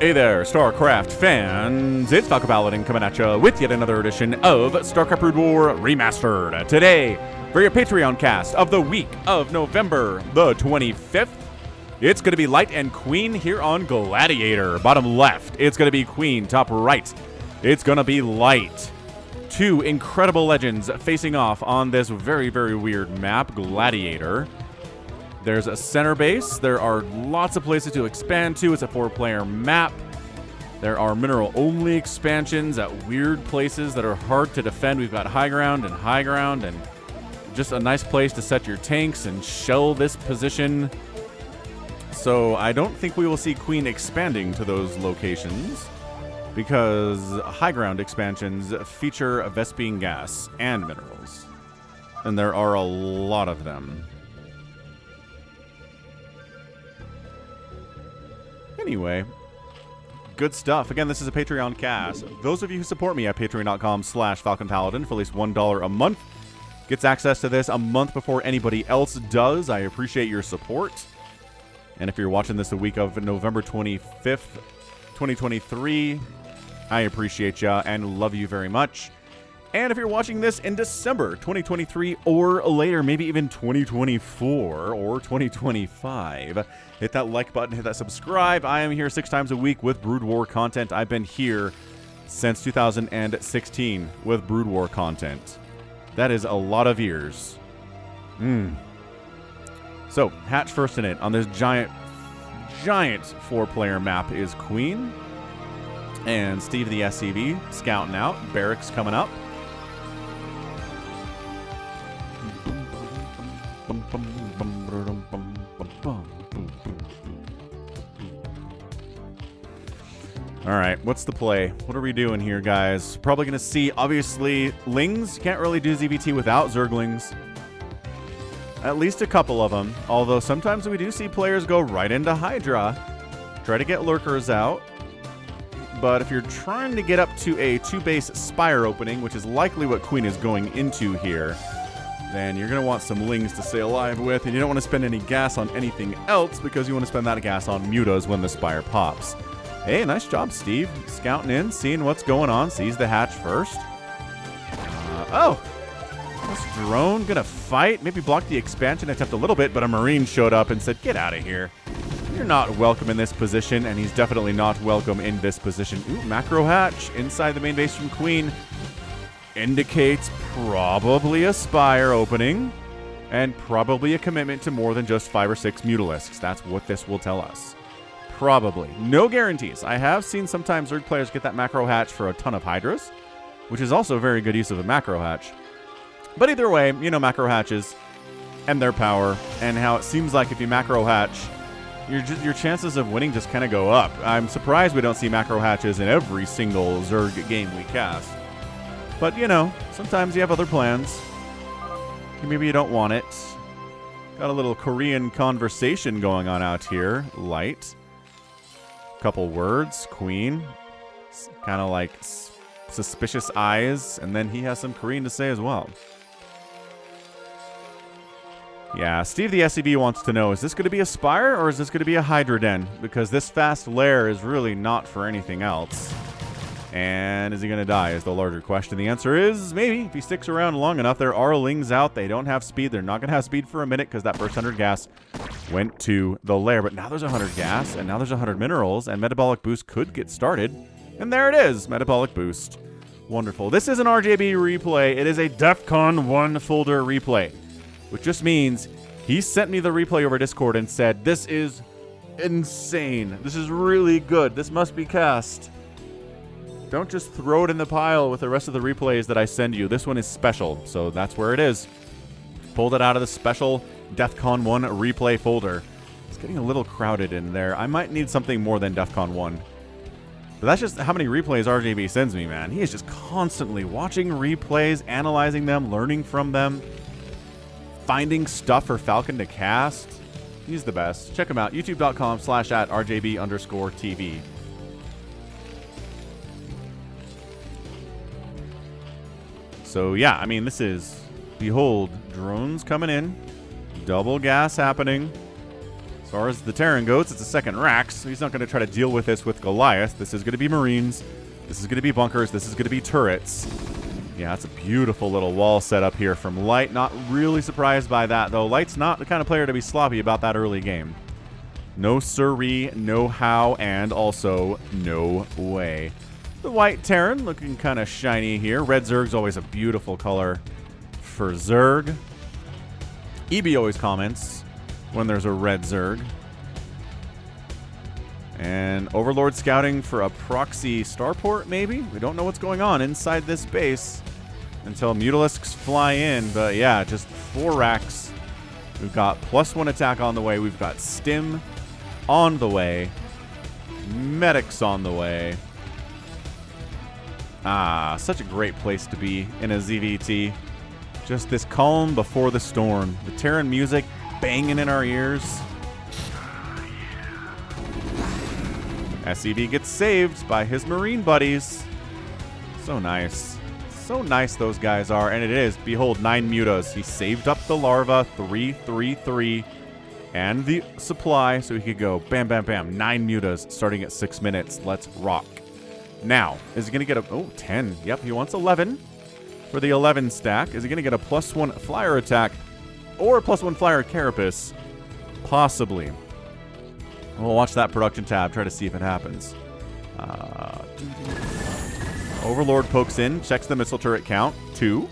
Hey there, StarCraft fans! It's Falcon Paladin coming at you with yet another edition of StarCraft Brood War Remastered. Today, for your Patreon cast of the week of November the 25th, it's going to be Light and Queen here on Gladiator. Bottom left, it's going to be Queen. Top right, it's going to be Light. Two incredible legends facing off on this very, very weird map, Gladiator. There's a center base. There are lots of places to expand to. It's a 4-player map. There are mineral-only expansions at weird places that are hard to defend. We've got high ground, and just a nice place to set your tanks and shell this position. So I don't think we will see Queen expanding to those locations because high ground expansions feature Vespene gas and minerals. And there are a lot of them. Anyway, good stuff. Again, this is a Patreon cast. Those of you who support me at patreon.com/FalconPaladin for at least $1 a month gets access to this a month before anybody else does. I appreciate your support. And if you're watching this the week of November 25th, 2023, I appreciate ya and love you very much. And if you're watching this in December 2023 or later, maybe even 2024 or 2025, hit that like button, hit that subscribe. I am here 6 times a week with Brood War content. I've been here since 2016 with Brood War content. That is a lot of years. So, hatch first in it on this giant 4-player map is Queen. And Steve the SCV scouting out. Barracks coming up. Alright, what's the play? What are we doing here, guys? Probably going to see, obviously, Lings. Can't really do ZVT without Zerglings. At least a couple of them. Although sometimes we do see players go right into Hydra. Try to get Lurkers out. But if you're trying to get up to a 2-base Spire opening, which is likely what Queen is going into here, then you're going to want some Lings to stay alive with, and you don't want to spend any gas on anything else because you want to spend that gas on Mutas when the Spire pops. Hey, nice job, Steve. Scouting in, seeing what's going on. Sees the hatch first. This drone going to fight. Maybe block the expansion attempt a little bit, but a Marine showed up and said, get out of here. You're not welcome in this position, and he's definitely not welcome in this position. Ooh, macro hatch inside the main base from Queen. Indicates probably a Spire opening, and probably a commitment to more than just 5 or 6 Mutalisks. That's what this will tell us. Probably. No guarantees. I have seen sometimes Zerg players get that macro hatch for a ton of Hydras, which is also a very good use of a macro hatch. But either way, you know macro hatches and their power, and how it seems like if you macro hatch, your chances of winning just kind of go up. I'm surprised we don't see macro hatches in every single Zerg game we cast. But, you know, sometimes you have other plans. Maybe you don't want it. Got a little Korean conversation going on out here. Light. Couple words. Queen. Kind of like suspicious eyes. And then he has some Korean to say as well. Yeah, Steve the SCV wants to know, is this going to be a Spire or is this going to be a Hydra Den? Because this fast lair is really not for anything else. And is he going to die is the larger question. The answer is maybe. If he sticks around long enough, there are Lings out. They don't have speed. They're not going to have speed for a minute because that first 100 gas went to the lair. But now there's 100 gas, and now there's 100 minerals, and Metabolic Boost could get started. And there it is, Metabolic Boost. Wonderful. This is an RJB replay. It is a DEF CON 1 folder replay, which just means he sent me the replay over Discord and said, this is insane. This is really good. This must be cast. Don't just throw it in the pile with the rest of the replays that I send you. This one is special, so that's where it is. Pulled it out of the special DEF CON 1 replay folder. It's getting a little crowded in there. I might need something more than DEF CON 1. But that's just how many replays RJB sends me, man. He is just constantly watching replays, analyzing them, learning from them, finding stuff for Falcon to cast. He's the best. Check him out. youtube.com/@RJB_TV. So, yeah, I mean, this is, behold, drones coming in, double gas happening. So far as the Terran goes, it's a second Rax, so he's not going to try to deal with this with Goliath. This is going to be Marines. This is going to be bunkers. This is going to be turrets. Yeah, that's a beautiful little wall set up here from Light. Not really surprised by that, though. Light's not the kind of player to be sloppy about that early game. No siree, no how, and also no way. The white Terran looking kind of shiny here. Red Zerg's always a beautiful color for Zerg. EB always comments when there's a red Zerg. And Overlord scouting for a proxy starport, maybe? We don't know what's going on inside this base until Mutalisks fly in. But yeah, just 4 racks. We've got +1 attack on the way. We've got Stim on the way. Medics on the way. Ah, such a great place to be in a ZVT. Just this calm before the storm. The Terran music banging in our ears. SCV gets saved by his Marine buddies. So nice. So nice those guys are. And it is. Behold, 9 mutas. He saved up the larva. 3-3-3. And the supply. So he could go bam, bam, bam. 9 mutas starting at 6 minutes. Let's rock. Now, is he going to get a... Oh, 10. Yep, he wants 11 for the 11 stack. Is he going to get a +1 flyer attack or a +1 flyer carapace? Possibly. We'll watch that production tab, try to see if it happens. Overlord pokes in, checks the missile turret count, 2.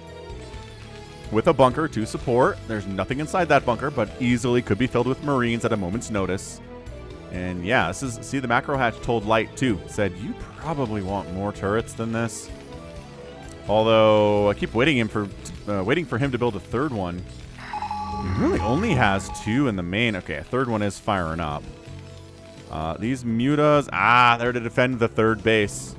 With a bunker to support. There's nothing inside that bunker, but easily could be filled with Marines at a moment's notice. And yeah, this is, see, the macro hatch told Light too. Said, you probably want more turrets than this. Although, I keep waiting for him to build a third one. He really only has 2 in the main. Okay, a third one is firing up. These mutas, they're to defend the third base.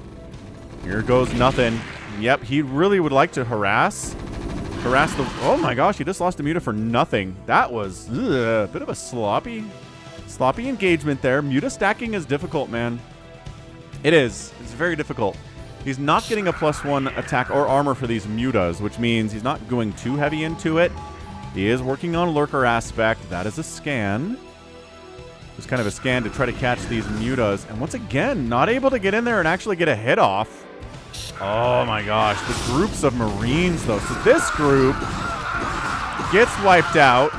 Here goes nothing. Yep, he really would like to harass the... Oh my gosh, he just lost a muta for nothing. That was a bit of a sloppy engagement there. Muta stacking is difficult, man. It is. It's very difficult. He's not getting a +1 attack or armor for these mutas, which means he's not going too heavy into it. He is working on lurker aspect. That is a scan. It's kind of a scan to try to catch these mutas. And once again, not able to get in there and actually get a hit off. Oh my gosh, the groups of Marines though. So this group gets wiped out.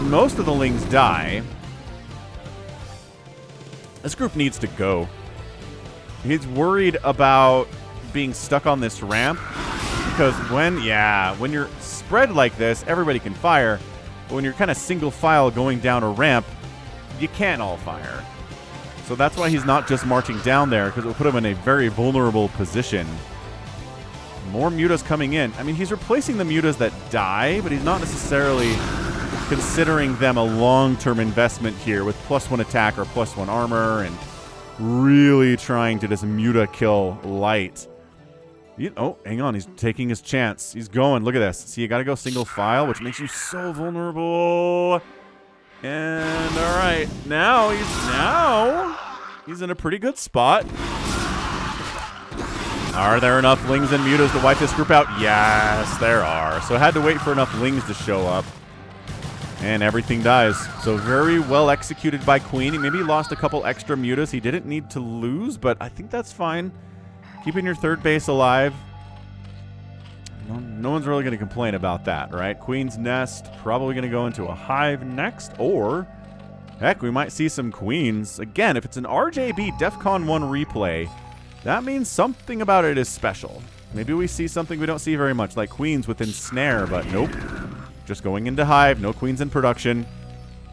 Most of the Lings die. This group needs to go. He's worried about being stuck on this ramp. Because when you're spread like this, everybody can fire. But when you're kind of single file going down a ramp, you can't all fire. So that's why he's not just marching down there, because it will put him in a very vulnerable position. More mutas coming in. I mean, he's replacing the mutas that die, but he's not necessarily considering them a long-term investment here with +1 attack or +1 armor and really trying to just muta kill Light. Oh, hang on. He's taking his chance. He's going. Look at this. See, you got to go single file, which makes you so vulnerable. And all right, now he's in a pretty good spot. Are there enough Lings and mutas to wipe this group out? Yes, there are. So I had to wait for enough Lings to show up. And everything dies. So very well executed by Queen. He maybe lost a couple extra mutas he didn't need to lose, but I think that's fine. Keeping your third base alive. No one's really going to complain about that, right? Queen's Nest, probably going to go into a hive next, or heck, we might see some Queens. Again, if it's an RJB DEFCON 1 replay, that means something about it is special. Maybe we see something we don't see very much, like Queens with Ensnare, but nope. Just going into hive, no Queens in production.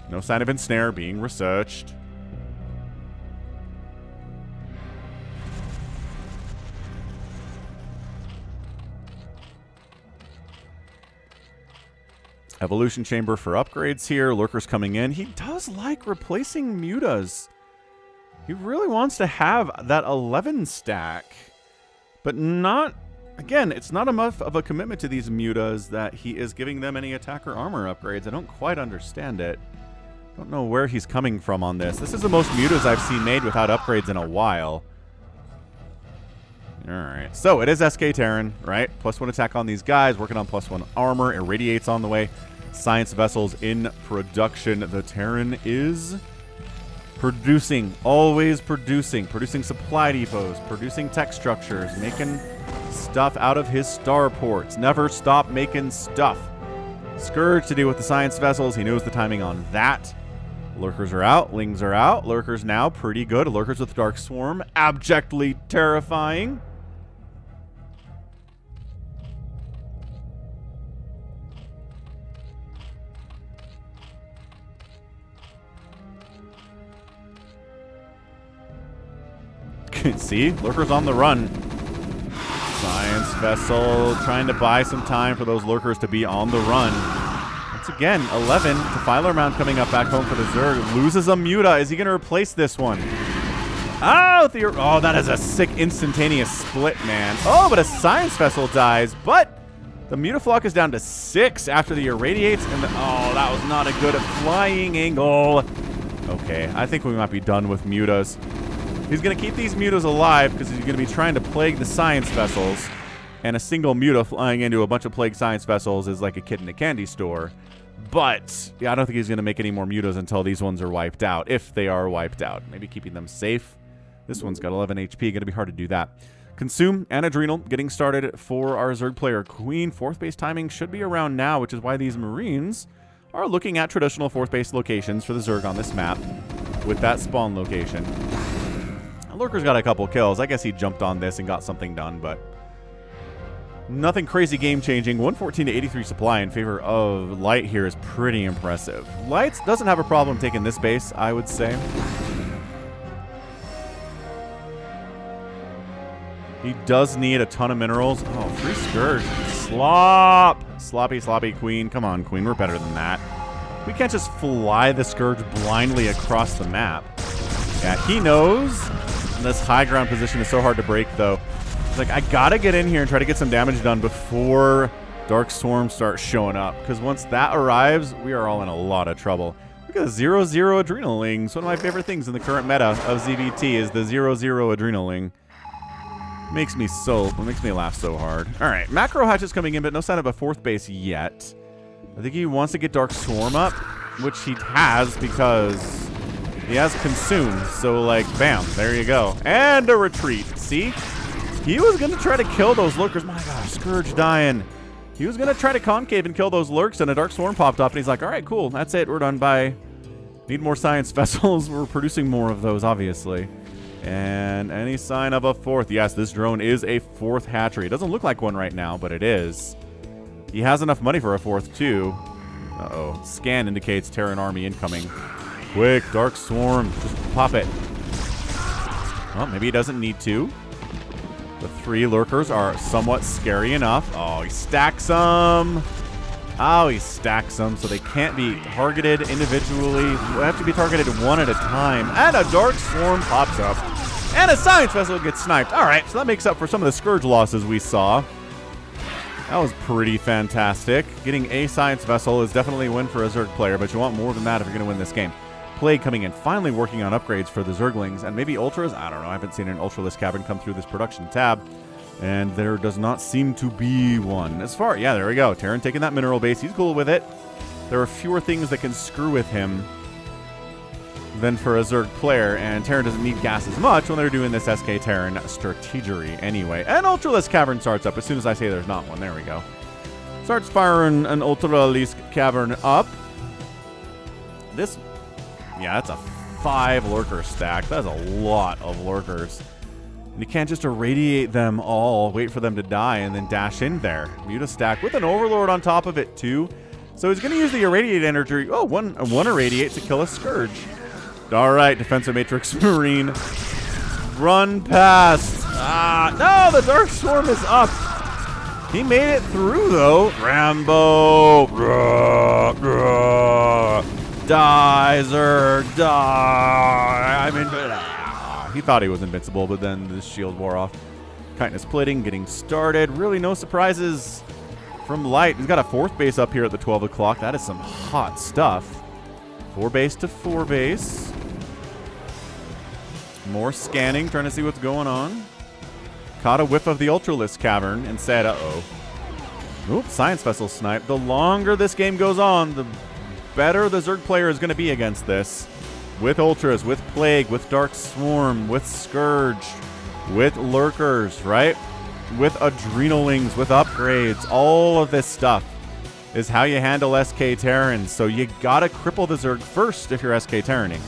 No sign of Ensnare being researched. Evolution Chamber for upgrades here. Lurkers coming in. He does like replacing mutas. He really wants to have that 11 stack. But not... Again, it's not enough of a commitment to these mutas that he is giving them any attack or armor upgrades. I don't quite understand it. Don't know where he's coming from on this. This is the most mutas I've seen made without upgrades in a while. Alright, so it is SK Terran, right? +1 attack on these guys, working on +1 armor. Irradiates on the way. Science vessels in production. The Terran is Producing, always producing. Producing supply depots, producing tech structures, making stuff out of his starports. Never stop making stuff. Scourge to deal with the science vessels. He knows the timing on that. Lurkers are out. Lings are out. Lurkers now pretty good. Lurkers with Dark Swarm. Abjectly terrifying. See? Lurkers on the run. Science vessel trying to buy some time for those lurkers to be on the run. Once again, 11 to Filer Mount coming up back home for the Zerg. Loses a Muta. Is he going to replace this one? Oh, oh, that is a sick instantaneous split, man. Oh, but a Science vessel dies. But the Mutaflock is down to 6 after the Irradiates. And oh, that was not a good flying angle. Okay, I think we might be done with Mutas. He's going to keep these Mutas alive because he's going to be trying to plague the Science vessels. And a single Muta flying into a bunch of plague Science vessels is like a kid in a candy store. But yeah, I don't think he's going to make any more Mutas until these ones are wiped out, if they are wiped out. Maybe keeping them safe. This one's got 11 HP. Going to be hard to do that. Consume and Adrenal getting started for our Zerg player Queen. 4th base timing should be around now, which is why these Marines are looking at traditional 4th base locations for the Zerg on this map with that spawn location. Lurker's got a couple kills. I guess he jumped on this and got something done, but nothing crazy game-changing. 114 to 83 supply in favor of Light here is pretty impressive. Light doesn't have a problem taking this base, I would say. He does need a ton of minerals. Oh, free Scourge. Slop! Sloppy, sloppy Queen. Come on, Queen. We're better than that. We can't just fly the Scourge blindly across the map. Yeah, he knows. This high ground position is so hard to break, though. It's like, I gotta get in here and try to get some damage done before Dark Swarm starts showing up. Because once that arrives, we are all in a lot of trouble. Look at the 0-0 Adrenalings. One of my favorite things in the current meta of ZVT is the 0-0 Adrenaling. Makes me laugh so hard. All right, Macro Hatch is coming in, but no sign of a 4th base yet. I think he wants to get Dark Swarm up, which he has because he has Consume. So, like, bam, there you go. And a retreat. See? He was going to try to kill those lurkers. My gosh, Scourge dying. He was going to try to concave and kill those lurks, and a Dark Swarm popped up, and he's like, all right, cool. That's it. We're done. Bye. Need more science vessels. We're producing more of those, obviously. And any sign of a 4th. Yes, this drone is a 4th hatchery. It doesn't look like one right now, but it is. He has enough money for a 4th, too. Uh-oh. Scan indicates Terran army incoming. Quick, Dark Swarm. Just pop it. Well, maybe he doesn't need to. The 3 lurkers are somewhat scary enough. Oh, he stacks them. Oh, he stacks them so they can't be targeted individually. They have to be targeted one at a time. And a Dark Swarm pops up. And a Science Vessel gets sniped. All right, so that makes up for some of the Scourge losses we saw. That was pretty fantastic. Getting a Science Vessel is definitely a win for a Zerg player, but you want more than that if you're going to win this game. Plague coming in, finally working on upgrades for the Zerglings, and maybe Ultras? I don't know. I haven't seen an Ultraless Cavern come through this production tab, and there does not seem to be one. As far, yeah, there we go. Terran taking that mineral base. He's cool with it. There are fewer things that can screw with him than for a Zerg player, and Terran doesn't need gas as much when they're doing this SK Terran strategery anyway. And Ultraless Cavern starts up as soon as I say there's not one. There we go. Starts firing an Ultraless Cavern up. This... yeah, that's a 5 lurker stack. That's a lot of lurkers. And you can't just irradiate them all, wait for them to die, and then dash in there. Muta stack with an Overlord on top of it, too. So he's going to use the Irradiate energy. Oh, one Irradiate to kill a Scourge. All right, Defensive Matrix Marine. Run past. No, the Dark Swarm is up. He made it through, though. Rambo. Die, Zerg, die. He thought he was invincible, but then the shield wore off. Chitin splitting, getting started. Really no surprises from Light. He's got a 4th base up here at the 12 o'clock. That is some hot stuff. 4 base to 4 base. More scanning, trying to see what's going on. Caught a whiff of the Ultraless Cavern and said, uh-oh. Oops, Science Vessel snipe. The longer this game goes on, the better the Zerg player is going to be against this. with Ultras, with Plague, with Dark Swarm, with Scourge, with Lurkers, right? With Adrenalings, with upgrades, all of this stuff is how you handle SK Terrans. So you gotta cripple the Zerg first if you're SK Terraning.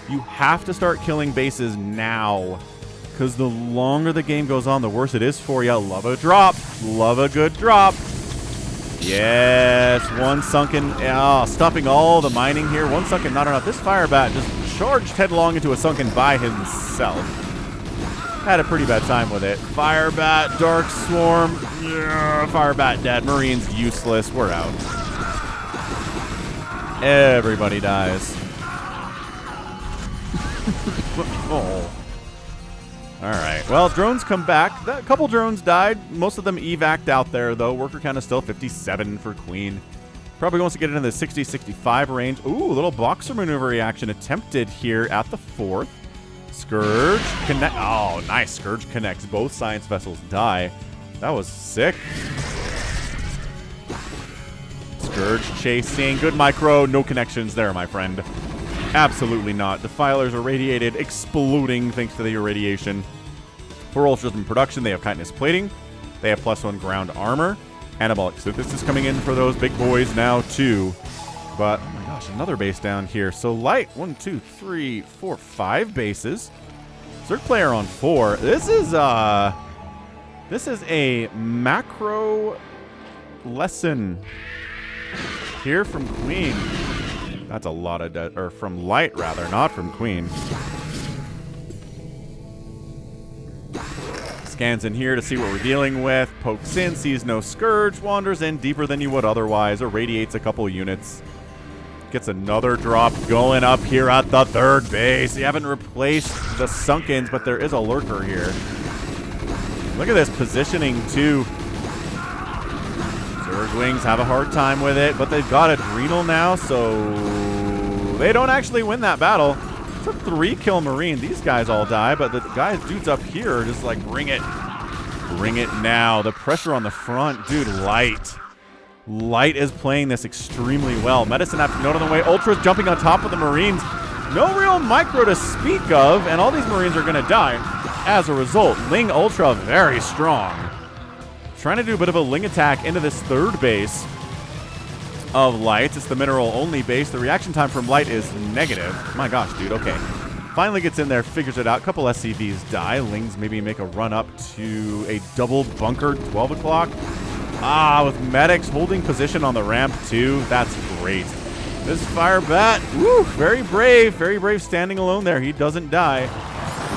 You have to start killing bases now, because the longer the game goes on, the worse it is for you. Love a drop. Love a good drop. Yes, one sunken. Oh, stopping all the mining here. One sunken, not enough. This Firebat just charged headlong into a sunken by himself. Had a pretty bad time with it. Firebat, Dark Swarm. Yeah, Firebat dead. Marines useless. We're out. Everybody dies. Oh. Alright, well, drones come back. A couple drones died. Most of them evac'd out there, though. Worker count is still 57 for Queen. Probably wants to get into the 60-65 range. Ooh, a little boxer maneuver reaction attempted here at the 4th. Scourge connect. Oh, nice. Scourge connects. Both science vessels die. That was sick. Scourge chasing. Good micro. No connections there, my friend. Absolutely not. Defilers irradiated, exploding thanks to the irradiation. For Ultras in production, they have chitinous plating. They have +1 ground armor. Anabolic synthesis coming in for those big boys now, too. But, oh my gosh, another base down here. So light, 1, 2, 3, 4, 5 bases. Zerg player on 4. This is a macro lesson here from Queen. That's a lot of, or from Light rather, not from Queen. Scans in here to see what we're dealing with. Pokes in, sees no Scourge, wanders in deeper than you would otherwise, irradiates a couple units. Gets another drop going up here at the 3rd base. You haven't replaced the Sunkens, but there is a Lurker here. Look at this positioning too. Zerg Wings have a hard time with it, but they've got Adrenal now, so they don't actually win that battle. It's a 3-kill Marine. These guys all die, but the dudes up here are just like, bring it. Bring it now. The pressure on the front. Dude, Light. Light is playing this extremely well. Medicine after note on the way. Ultra's jumping on top of the Marines. No real micro to speak of, and all these Marines are going to die as a result. Ling Ultra very strong. Trying to do a bit of a Ling attack into this 3rd base of Light. It's the mineral-only base. The reaction time from Light is negative. My gosh, dude. Okay. Finally gets in there, figures it out. A couple SCVs die. Lings maybe make a run up to a double bunker 12 o'clock. Ah, with medics holding position on the ramp, too. That's great. This Firebat, woo, very brave standing alone there. He doesn't die.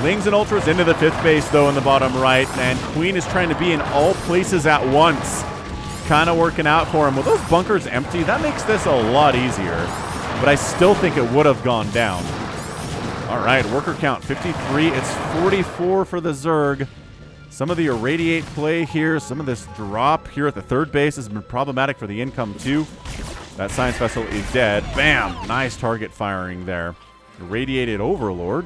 Lings and Ultras into the 5th base, though, in the bottom right, and Queen is trying to be in all places at once. Kind of working out for him. With those bunkers empty, that makes this a lot easier, but I still think it would have gone down. All right, worker count 53. It's 44 for the Zerg. Some of the irradiate play here, some of this drop here at the 3rd base has been problematic for the income, too. That science vessel is dead. Bam! Nice target firing there. Irradiated Overlord.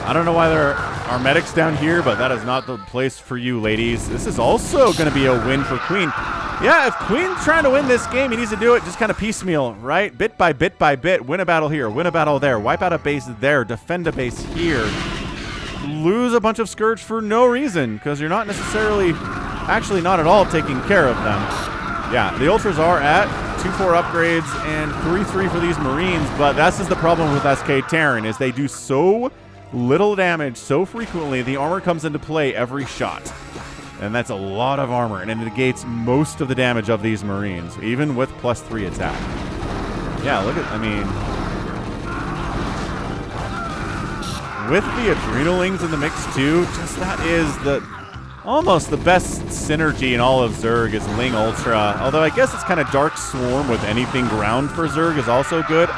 I don't know why there are medics down here, but that is not the place for you, ladies. This is also going to be a win for Queen. Yeah, if Queen's trying to win this game, he needs to do it just kind of piecemeal, right? Bit by bit. Win a battle here, win a battle there, wipe out a base there, defend a base here. Lose a bunch of Scourge for no reason, because you're not necessarily, actually not at all, taking care of them. Yeah, the Ultras are at 2-4 upgrades and 3-3 for these Marines, but this is the problem with SK Terran, is they do so little damage so frequently, the armor comes into play every shot. And that's a lot of armor, and it negates most of the damage of these Marines, even with +3 attack. Yeah, look at, I mean, with the Adrenalings in the mix too, just that is the almost the best synergy in all of Zerg is Ling Ultra. Although I guess it's kind of Dark Swarm with anything ground for Zerg is also good.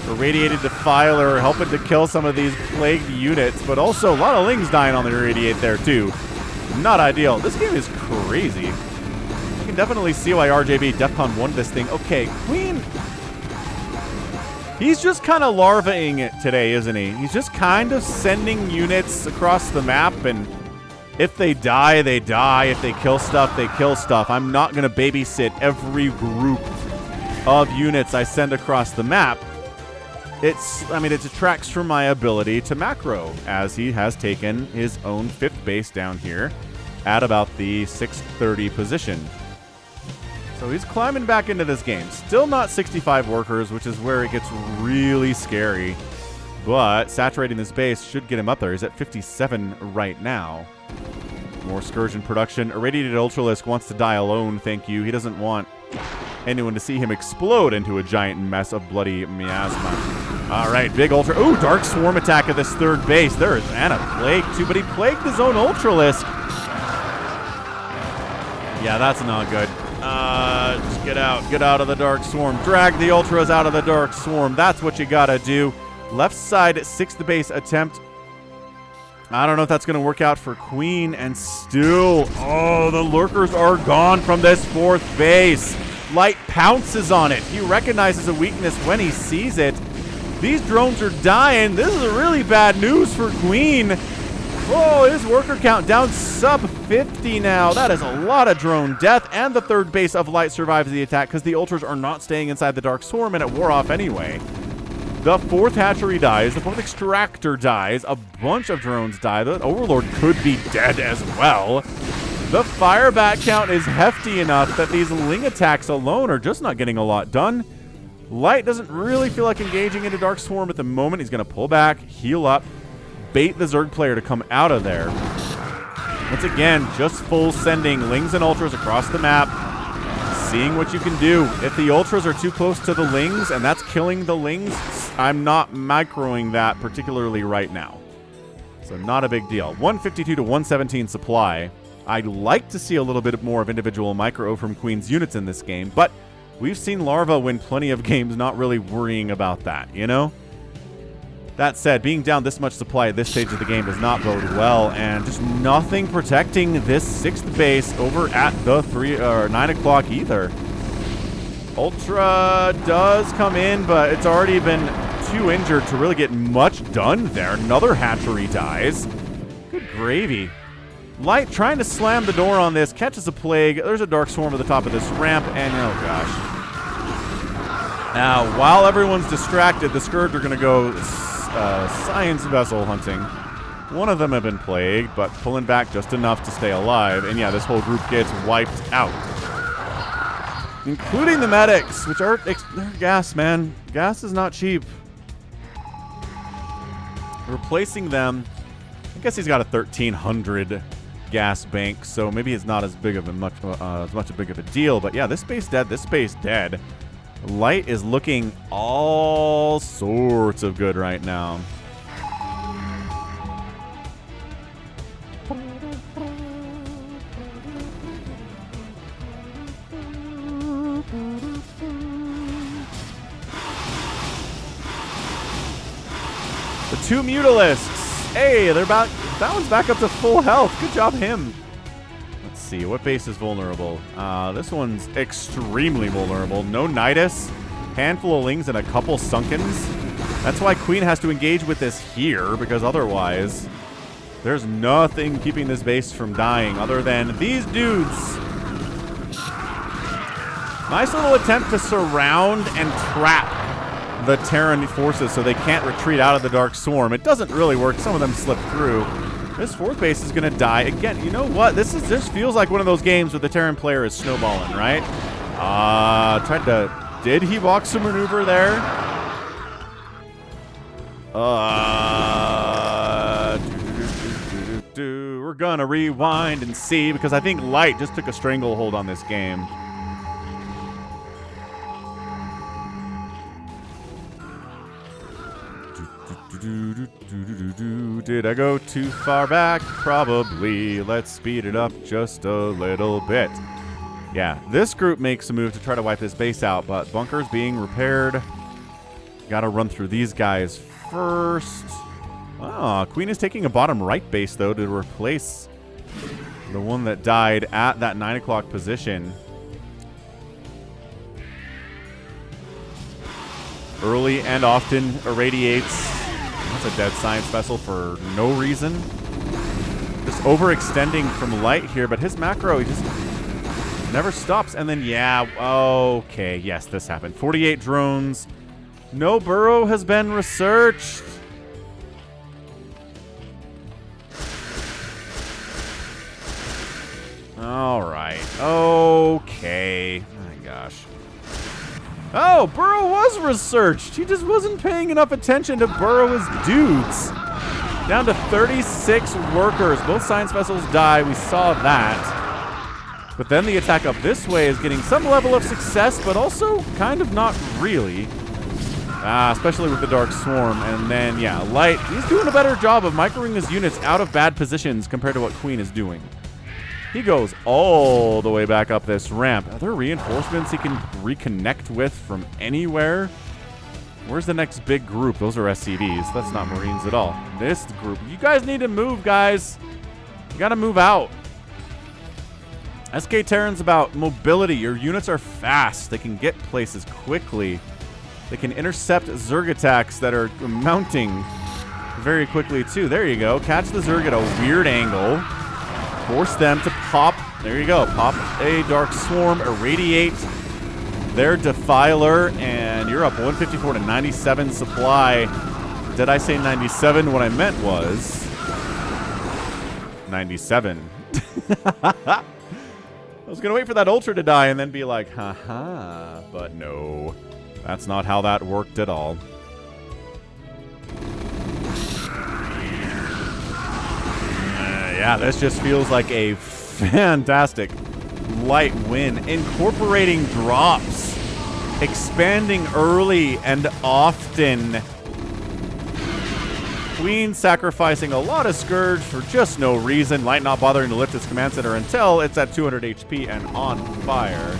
Irradiated Defiler helping to kill some of these plagued units, but also a lot of Lings dying on the Irradiate there too. Not ideal. This game is crazy. You can definitely see why RJB DEFCON won this thing. Okay, Queen. He's just kind of larvaing it today, isn't he? He's just kind of sending units across the map, and if they die, they die. If they kill stuff, they kill stuff. I'm not going to babysit every group of units I send across the map, it detracts from my ability to macro, as he has taken his own 5th base down here at about the 630 position. So he's climbing back into this game. Still not 65 workers, which is where it gets really scary. But saturating this base should get him up there. He's at 57 right now. More Scourge in production. Irradiated Ultralisk wants to die alone, thank you. He doesn't want anyone to see him explode into a giant mess of bloody miasma. All right, big Ultra. Ooh, Dark Swarm attack at this 3rd base. There is and a Plague, too, but he plagued his own Ultralisk. Yeah, that's not good. Just get out of the Dark Swarm. Drag the Ultras out of the Dark Swarm. That's what you gotta do. Left side 6th base attempt. I don't know if that's going to work out for Queen, and still, oh, the lurkers are gone from this 4th base. Light pounces on it. He recognizes a weakness when he sees it. These drones are dying. This is really bad news for Queen. Oh, his worker count down sub 50 now. That is a lot of drone death, and the 3rd base of Light survives the attack because the Ultras are not staying inside the Dark Swarm, and it wore off anyway. The 4th hatchery dies. The 4th extractor dies. A bunch of drones die. The Overlord could be dead as well. The fire bat count is hefty enough that these Ling attacks alone are just not getting a lot done. Light doesn't really feel like engaging into Dark Swarm at the moment. He's going to pull back, heal up, bait the Zerg player to come out of there. Once again, just full sending Lings and Ultras across the map. Seeing what you can do. If the Ultras are too close to the Lings and that's killing the Lings, I'm not microing that particularly right now. So not a big deal. 152 to 117 supply. I'd like to see a little bit more of individual micro from Queen's units in this game, but we've seen Larva win plenty of games not really worrying about that, you know? That said, being down this much supply at this stage of the game does not bode well, and just nothing protecting this 6th base over at the 9 o'clock either. Ultra does come in, but it's already been too injured to really get much done there. Another hatchery dies. Good gravy. Light trying to slam the door on this, catches a Plague. There's a Dark Swarm at the top of this ramp, and oh gosh. Now, while everyone's distracted, the Scourge are going to go science vessel hunting. One of them have been plagued, but pulling back just enough to stay alive. And yeah, this whole group gets wiped out. Including the medics, which are they're gas, man. Gas is not cheap. Replacing them, I guess he's got a 1,300 gas bank, so maybe it's not as big of a much big of a deal. But yeah, this base dead, this base dead. Light is looking all sorts of good right now. The 2 Mutalisks. Hey, they're back. That one's back up to full health. Good job, him. Let's see. What base is vulnerable? This one's extremely vulnerable. No Nidus, handful of Lings, and a couple Sunkens. That's why Queen has to engage with this here, because otherwise there's nothing keeping this base from dying other than these dudes. Nice little attempt to surround and trap the Terran forces so they can't retreat out of the Dark Swarm. It doesn't really work. Some of them slip through. This 4th base is going to die again. You know what? This feels like one of those games where the Terran player is snowballing, right? Did he box a maneuver there? We're gonna rewind and see, because I think Light just took a stranglehold on this game. Did I go too far back? Probably. Let's speed it up just a little bit. Yeah, this group makes a move to try to wipe this base out, but bunkers being repaired. Gotta run through these guys first. Oh, Queen is taking a bottom right base, though, to replace the one that died at that 9 o'clock position. Early and often irradiates. That's a dead science vessel for no reason. Just overextending from Light here, but his macro, he just Never stops. And then, yeah, okay. Yes, this happened. 48 drones. No burrow has been researched. All right. Okay. Oh, my gosh. Oh, burrow was researched. He just wasn't paying enough attention to burrow his dudes. Down to 36 workers. Both science vessels die. We saw that. But then the attack up this way is getting some level of success, but also kind of not really. Especially with the Dark Swarm. And then, yeah, Light, he's doing a better job of microing his units out of bad positions compared to what Queen is doing. He goes all the way back up this ramp. Are there reinforcements he can reconnect with from anywhere? Where's the next big group? Those are SCVs. That's not Marines at all. This group. You guys need to move, guys. You got to move out. SK Terran's about mobility. Your units are fast. They can get places quickly. They can intercept Zerg attacks that are mounting very quickly, too. There you go. Catch the Zerg at a weird angle. Force them to pop. There you go. Pop a Dark Swarm. Irradiate their Defiler. And you're up 154 to 97 supply. Did I say 97? What I meant was 97. I was going to wait for that Ultra to die and then be like, haha. But no. That's not how that worked at all. Yeah, this just feels like a fantastic Light win. Incorporating drops. Expanding early and often. Queen sacrificing a lot of Scourge for just no reason. Light not bothering to lift its command center until it's at 200 HP and on fire.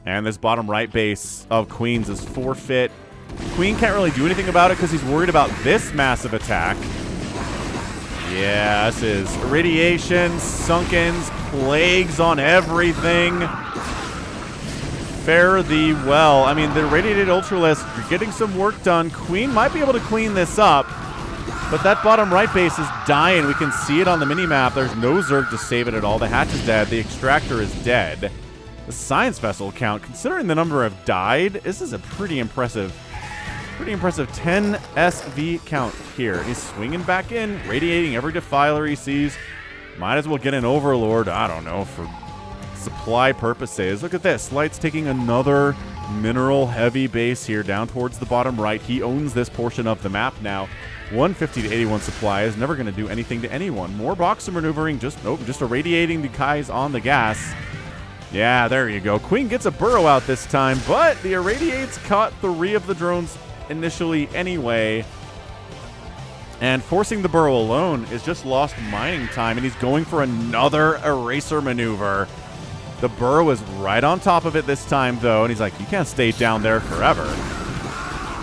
And this bottom right base of Queen's is forfeit. Queen can't really do anything about it because he's worried about this massive attack. Yeah, this is irradiation, sunkens, plagues on everything. Fare thee well. I mean, the irradiated Ultralisk, you're getting some work done. Queen might be able to clean this up, but that bottom right base is dying. We can see it on the minimap. There's no Zerg to save it at all. The hatch is dead. The extractor is dead. The science vessel count, considering the number have died, this is a pretty impressive 10 SV count here. He's swinging back in, radiating every Defiler he sees. Might as well get an Overlord, I don't know, for supply purposes. Look at this. Light's taking another mineral-heavy base here down towards the bottom right. He owns this portion of the map now. 150 to 81 supply is never going to do anything to anyone. More boxer maneuvering, just irradiating the guys on the gas. Yeah, there you go. Queen gets a burrow out this time, but the irradiates caught 3 of the drones initially anyway. And forcing the burrow alone is just lost mining time, and he's going for another eraser maneuver. The burrow is right on top of it this time, though, and he's like, you can't stay down there forever.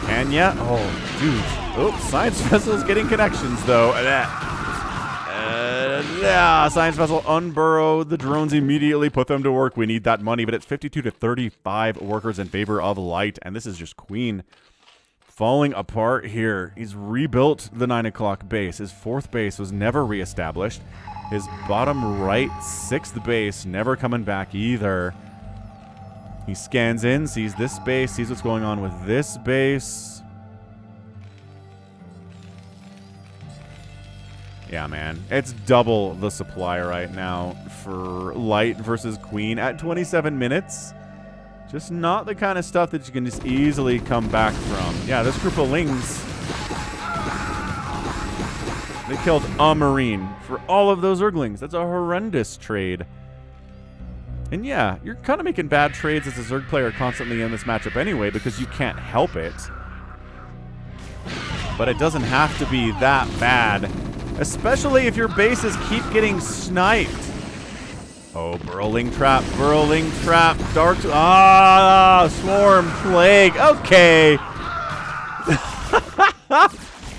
Can ya? Oh, dude. Oops, science vessel's getting connections, though. Yeah, science vessel unburrowed. The drones immediately put them to work. We need that money, but it's 52 to 35 workers in favor of Light, and this is just Queen falling apart here. He's rebuilt the 9 o'clock base. His 4th base was never reestablished. His bottom right 6th base never coming back either. He scans in, sees this base, sees what's going on with this base. Yeah, man. It's double the supply right now for Light versus Queen at 27 minutes. Just not the kind of stuff that you can just easily come back from. Yeah, this group of Lings, they killed a Marine for all of those Zerglings. That's a horrendous trade. And yeah, you're kind of making bad trades as a Zerg player constantly in this matchup anyway because you can't help it. But it doesn't have to be that bad. Especially if your bases keep getting sniped. Oh, burrowing trap, dark, swarm, plague, okay.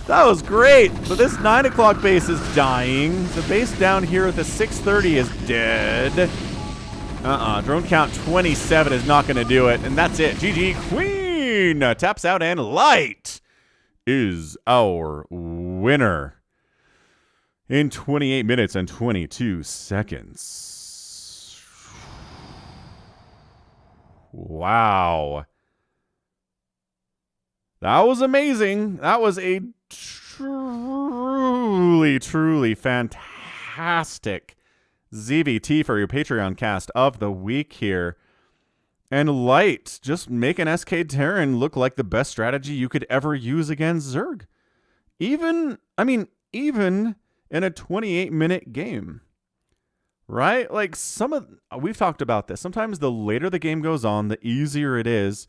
That was great, but this 9 o'clock base is dying. The base down here at the 630 is dead. Drone count 27 is not gonna do it, and that's it. GG, Queen taps out, and Light is our winner. in 28 minutes and 22 seconds. Wow. That was amazing. That was a truly fantastic ZVT for your Patreon cast of the week here. And Light just making SK Terran look like the best strategy you could ever use against Zerg. Even in a 28-minute game. Right? Like we've talked about this. Sometimes the later the game goes on, the easier it is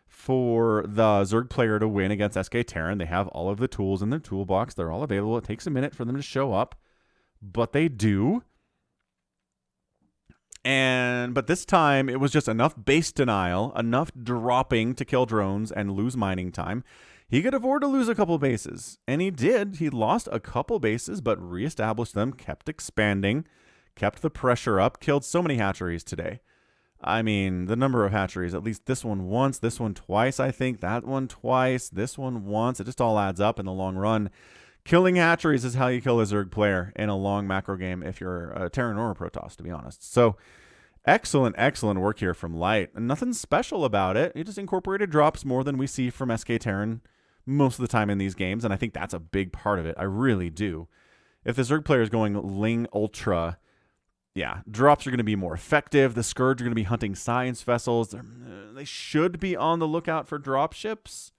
for the Zerg player to win against SK Terran. They have all of the tools in their toolbox. They're all available. It takes a minute for them to show up, but they do. But this time it was just enough base denial, enough dropping to kill drones and lose mining time. He could afford to lose a couple bases, and he did. He lost a couple bases, but reestablished them, kept expanding, kept the pressure up, killed so many hatcheries today. I mean, the number of hatcheries, at least this one once, this one twice, I think, that one twice, this one once. It just all adds up in the long run. Killing hatcheries is how you kill a Zerg player in a long macro game if you're a Terran or a Protoss, to be honest. So, excellent work here from Light. And nothing special about it. He just incorporated drops more than we see from SK Terran most of the time in these games, and I think that's a big part of it. I really do. If the Zerg player is going Ling Ultra, yeah, drops are going to be more effective. The Scourge are going to be hunting science vessels. They should be on the lookout for drop ships.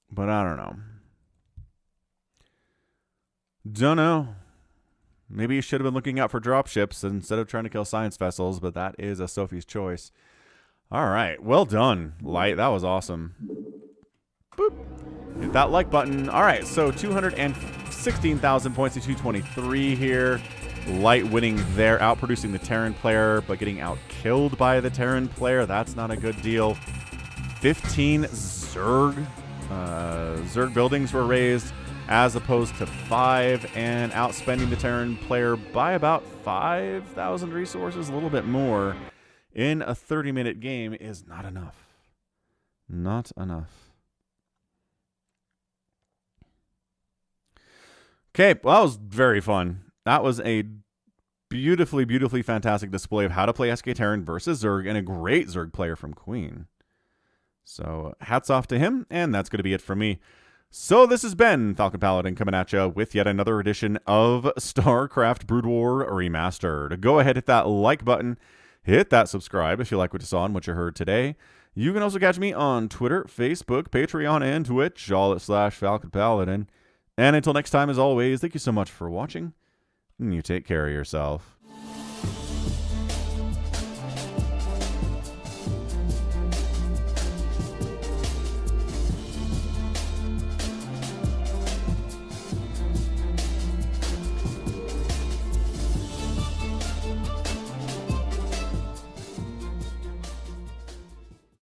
But I don't know. Don't know. Maybe you should have been looking out for drop ships instead of trying to kill science vessels, but that is a Sophie's choice. All right. Well done, Light. That was awesome. Boop. Hit that like button. All right. So 216,000 points to 223 here. Light winning there, outproducing the Terran player, but getting out-killed by the Terran player. That's not a good deal. 15 Zerg buildings were raised as opposed to 5, and outspending the Terran player by about 5,000 resources, a little bit more, in a 30-minute game is not enough. Not enough. Okay, well, that was very fun. That was a beautifully fantastic display of how to play SK Terran versus Zerg, and a great Zerg player from Queen. So hats off to him, and that's going to be it for me. So this has been Falcon Paladin coming at you with yet another edition of StarCraft Brood War Remastered. Go ahead, hit that like button, hit that subscribe if you like what you saw and what you heard today. You can also catch me on Twitter, Facebook, Patreon, and Twitch, all at /Falcon Paladin. And until next time, as always, thank you so much for watching, and you take care of yourself.